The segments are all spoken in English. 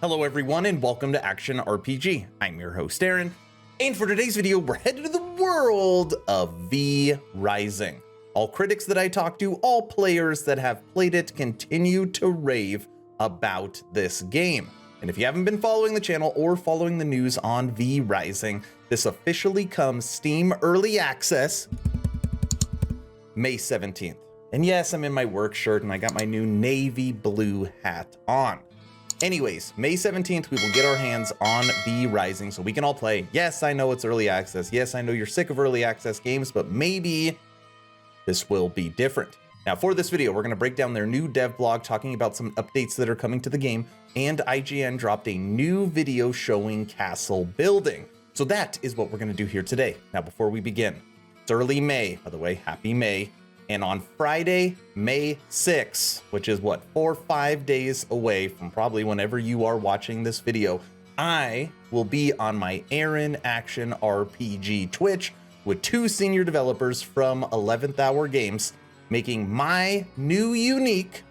Hello everyone and welcome to Action RPG. I'm your host Aaron, and for today's video we're headed to the world of V Rising. All critics that I talk to, all players that have played it continue to rave about this game. And if you haven't been following the channel or following the news on V Rising, this officially comes Steam Early Access May 17th. And yes, I'm in my work shirt and I got my new navy blue hat on. Anyways, May 17th, we will get our hands on V Rising so we can all play. Yes, I know it's early access. Yes, I know you're sick of early access games, but maybe this will be different. Now for this video, we're gonna break down their new dev blog talking about some updates that are coming to the game, and IGN dropped a new video showing castle building. So that is what we're gonna do here today. Now before we begin, it's early May, by the way, happy May. And on Friday, May 6th, which is what, 4 or 5 days away from probably whenever you are watching this video, I will be on my Aaron Action RPG Twitch with 2 senior developers from 11th Hour Games making my new unique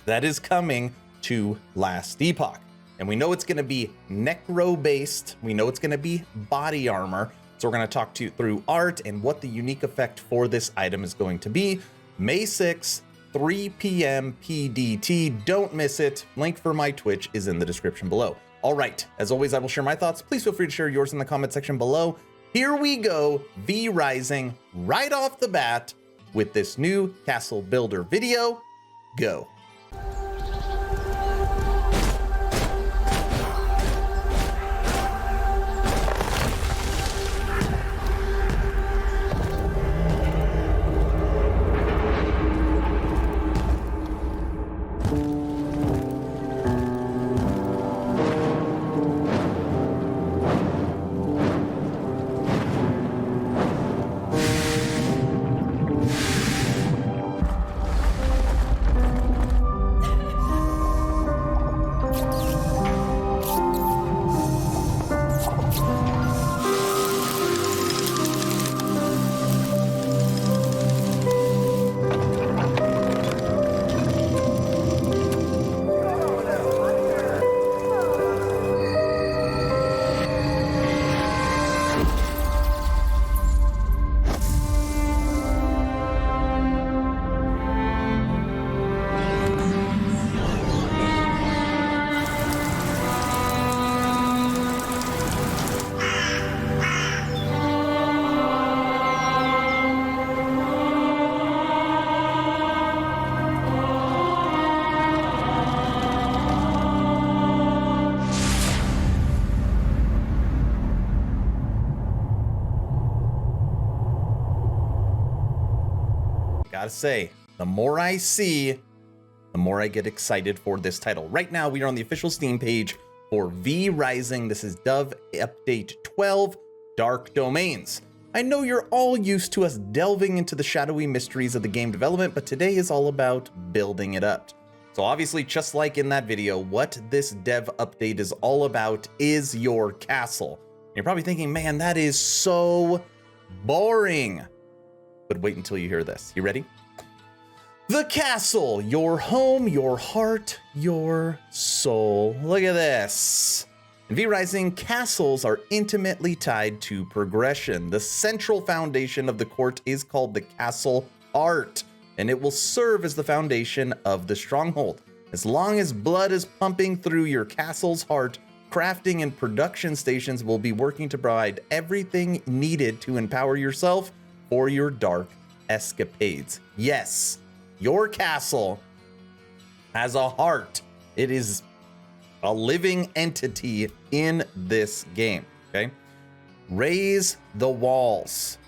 that is coming to Last Epoch. And we know it's gonna be necro based, we know it's gonna be body armor. So we're going to talk through art and what the unique effect for this item is going to be. May 6th, 3 p.m. PDT. Don't miss it. Link for my Twitch is in the description below. All right, as always, I will share my thoughts. Please feel free to share yours in the comment section below. Here we go, V Rising right off the bat with this new castle builder video. Go. Gotta say, the more I see, the more I get excited for this title. Right now, we are on the official Steam page for V Rising. This is Dove Update 12, Dark Domains. I know you're all used to us delving into the shadowy mysteries of the game development, but today is all about building it up. So obviously, just like in that video, what this dev update is all about is your castle. You're probably thinking, man, that is so boring. But wait until you hear this. You ready? The castle, your home, your heart, your soul. Look at this. In V Rising, castles are intimately tied to progression. The central foundation of the court is called the castle art, and it will serve as the foundation of the stronghold. As long as blood is pumping through your castle's heart, crafting and production stations will be working to provide everything needed to empower yourself for your dark escapades. Yes, your castle has a heart. It is a living entity in this game, okay? Raise the walls.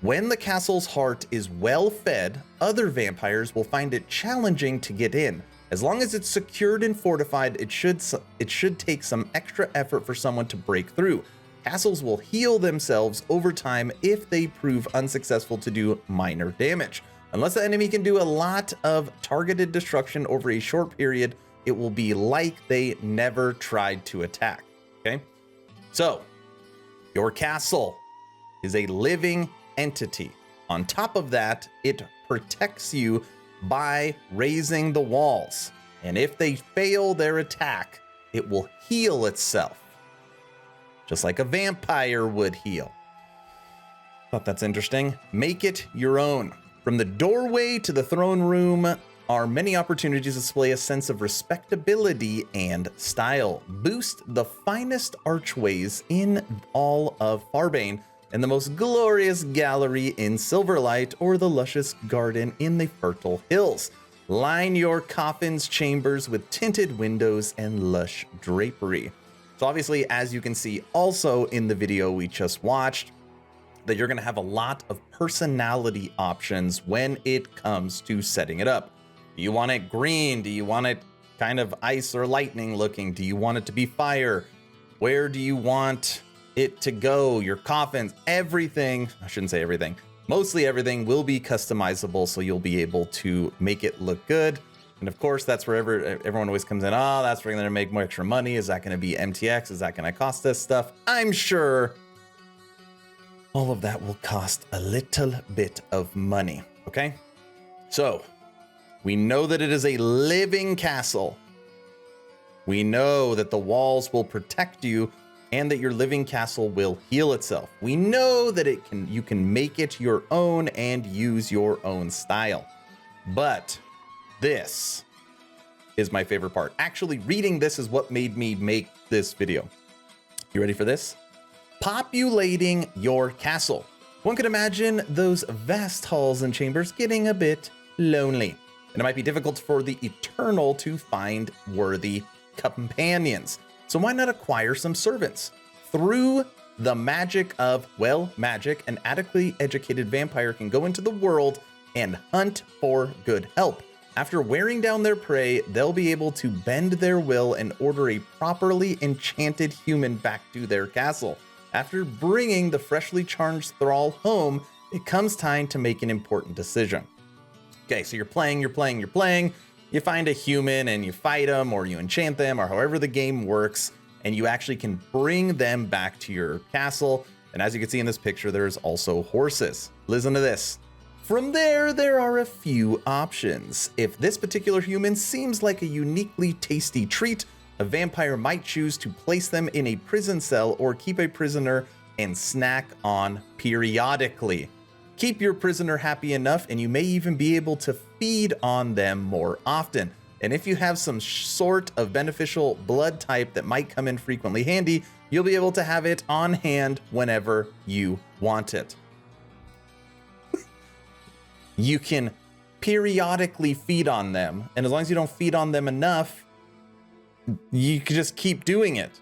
When the castle's heart is well fed, other vampires will find it challenging to get in. As long as it's secured and fortified, it should take some extra effort for someone to break through. Castles will heal themselves over time if they prove unsuccessful to do minor damage. Unless the enemy can do a lot of targeted destruction over a short period, it will be like they never tried to attack, okay? So, your castle is a living entity. On top of that, it protects you by raising the walls. And if they fail their attack, it will heal itself, just like a vampire would heal. Thought that's interesting. Make it your own. From the doorway to the throne room are many opportunities to display a sense of respectability and style. Boost the finest archways in all of Farbane and the most glorious gallery in Silverlight, or the luscious garden in the fertile hills. Line your coffin's chambers with tinted windows and lush drapery. So obviously, as you can see also in the video we just watched, that you're gonna have a lot of personality options when it comes to setting it up. Do you want it green? Do you want it kind of ice or lightning looking? Do you want it to be fire? Where do you want it to go? Your coffins, everything, I shouldn't say everything, mostly everything will be customizable, so you'll be able to make it look good. And of course, that's where everyone always comes in, oh, that's where they're gonna make more extra money. Is that gonna be MTX? Is that gonna cost us stuff? I'm sure all of that will cost a little bit of money, okay? So, we know that it is a living castle. We know that the walls will protect you and that your living castle will heal itself. We know that you can make it your own and use your own style. But this is my favorite part. Actually, reading this is what made me make this video. You ready for this? Populating your castle. One could imagine those vast halls and chambers getting a bit lonely, and it might be difficult for the Eternal to find worthy companions. So why not acquire some servants? Through the magic of, well, magic, an adequately educated vampire can go into the world and hunt for good help. After wearing down their prey, they'll be able to bend their will and order a properly enchanted human back to their castle. After bringing the freshly charged thrall home, it comes time to make an important decision. Okay, so you're playing. You find a human and you fight them, or you enchant them, or however the game works, and you actually can bring them back to your castle. And as you can see in this picture, there's also horses. Listen to this. From there are a few options. If this particular human seems like a uniquely tasty treat, a vampire might choose to place them in a prison cell or keep a prisoner and snack on periodically. Keep your prisoner happy enough, and you may even be able to feed on them more often. And if you have some sort of beneficial blood type that might come in frequently handy, you'll be able to have it on hand whenever you want it. You can periodically feed on them, and as long as you don't feed on them enough, you can just keep doing it.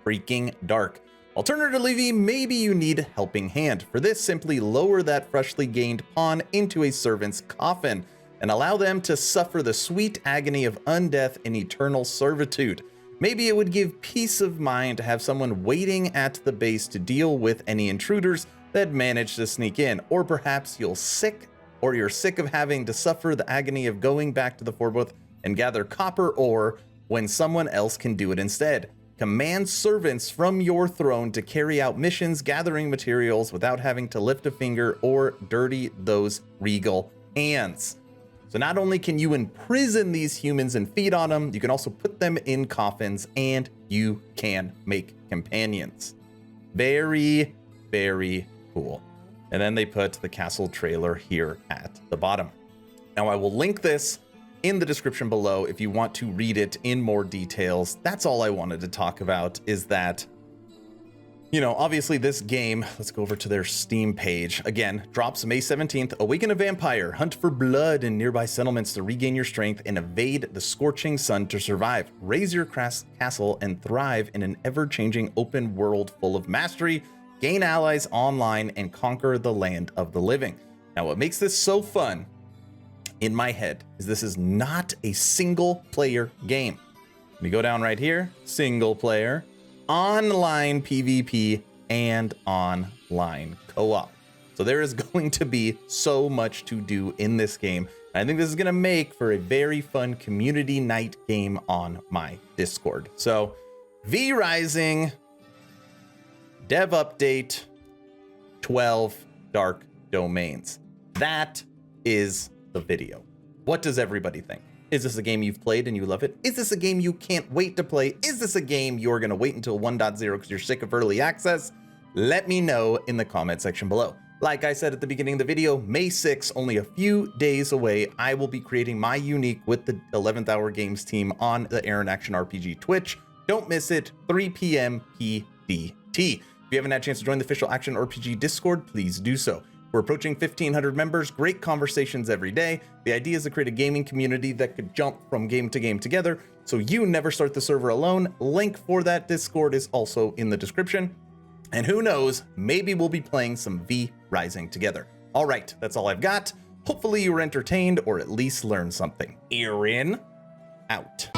Freaking dark. Alternatively, maybe you need a helping hand. For this, simply lower that freshly gained pawn into a servant's coffin and allow them to suffer the sweet agony of undeath and eternal servitude. Maybe it would give peace of mind to have someone waiting at the base to deal with any intruders that manage to sneak in, or perhaps you're sick of having to suffer the agony of going back to the Forbooth and gather copper ore when someone else can do it instead. Command servants from your throne to carry out missions gathering materials without having to lift a finger or dirty those regal hands. So not only can you imprison these humans and feed on them, you can also put them in coffins and you can make companions. Very, very cool. And then they put the castle trailer here at the bottom. Now I will link this in the description below if you want to read it in more details. That's all I wanted to talk about, is that, you know, obviously this game, let's go over to their Steam page. Again, drops May 17th. Awaken a vampire, hunt for blood in nearby settlements to regain your strength and evade the scorching sun to survive. Raise your castle and thrive in an ever-changing open world full of mastery. Gain allies online and conquer the land of the living. Now, what makes this so fun in my head is this is not a single player game. We go down right here, single player, online PvP, and online co-op. So there is going to be so much to do in this game. I think this is going to make for a very fun community night game on my Discord. So V Rising dev update 12 dark domains. That is the video. What does everybody think? Is this a game you've played and you love it? Is this a game you can't wait to play? Is this a game you're going to wait until 1.0 because you're sick of early access? Let me know in the comment section below. Like I said at the beginning of the video, May 6th, only a few days away, I will be creating my unique with the 11th Hour Games team on the Aaron Action RPG Twitch. Don't miss it, 3 p.m. PDT. If you haven't had a chance to join the official Action RPG Discord, please do so. We're approaching 1,500 members, great conversations every day. The idea is to create a gaming community that could jump from game to game together, so you never start the server alone. Link for that Discord is also in the description. And who knows, maybe we'll be playing some V Rising together. All right, that's all I've got. Hopefully you were entertained or at least learned something. Aaron, out.